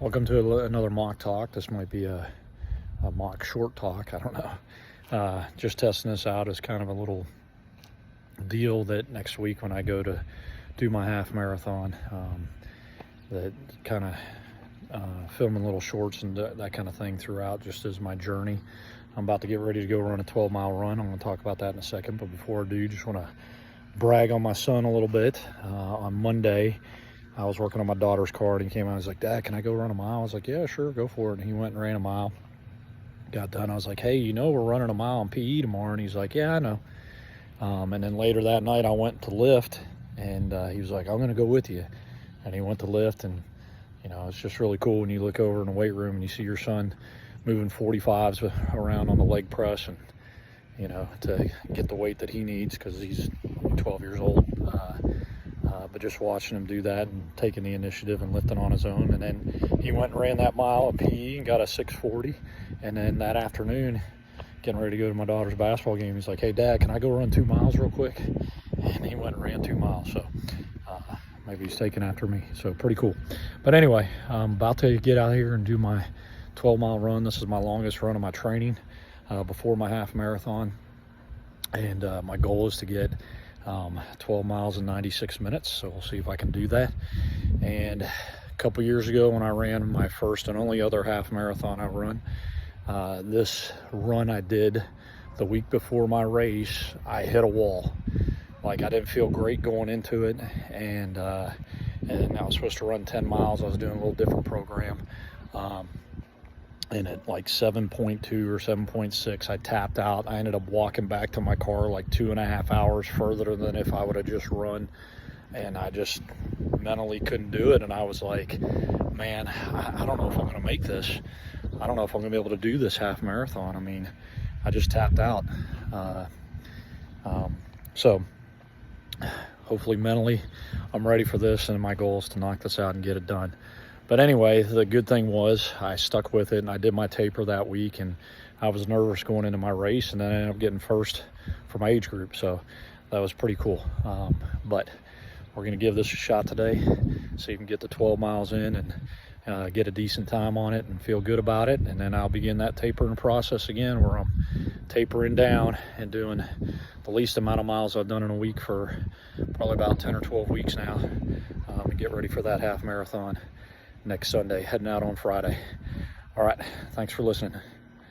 Welcome to another mock talk. This might be a mock short talk. I don't know. Just testing this out as kind of a little deal that next week when I go to do my half marathon, that kind of filming little shorts and that kind of thing throughout just as my journey. I'm about to get ready to go run a 12-mile run. I'm going to talk about that in a second. But before I do, just want to brag on my son a little bit. On Monday, I was working on my daughter's car, and he came out and was like, "Dad, can I go run a mile?" I was like, "Yeah, sure, go for it." And he went and ran a mile. Got done. I was like, "Hey, we're running a mile in PE tomorrow." And he's like, "Yeah, I know." And then later that night, I went to lift, and he was like, "I'm going to go with you." And he went to lift, and, it's just really cool when you look over in the weight room and you see your son moving 45s around on the leg press and, to get the weight that he needs because he's 12 years old. But just watching him do that and taking the initiative and lifting on his own. And then he went and ran that mile of PE and got a 6:40. And then that afternoon, getting ready to go to my daughter's basketball game, he's like, "Hey, Dad, can I go run 2 miles real quick?" And he went and ran 2 miles. So maybe he's taking after me. So pretty cool. But anyway, I'm about to get out here and do my 12-mile run. This is my longest run of my training before my half marathon. And my goal is to get 12 miles in 96 minutes. So we'll see if I can do that. And a couple years ago when I ran my first and only other half marathon I run, this run I did the week before my race, I hit a wall. Like, I didn't feel great going into it. And I was supposed to run 10 miles. I was doing a little different program. And at like 7.2 or 7.6, I tapped out. I ended up walking back to my car like 2.5 hours further than if I would have just run. And I just mentally couldn't do it. And I was like, man, I don't know if I'm going to make this. I don't know if I'm going to be able to do this half marathon. I mean, I just tapped out. So hopefully mentally I'm ready for this. And my goal is to knock this out and get it done. But anyway, the good thing was I stuck with it, and I did my taper that week, and I was nervous going into my race, and then I ended up getting first for my age group. So that was pretty cool. But we're going to give this a shot today, so you can get the 12 miles in and get a decent time on it and feel good about it. And then I'll begin that tapering process again where I'm tapering down and doing the least amount of miles I've done in a week for probably about 10 or 12 weeks now, and get ready for that half marathon next Sunday, heading out on Friday. All right, thanks for listening.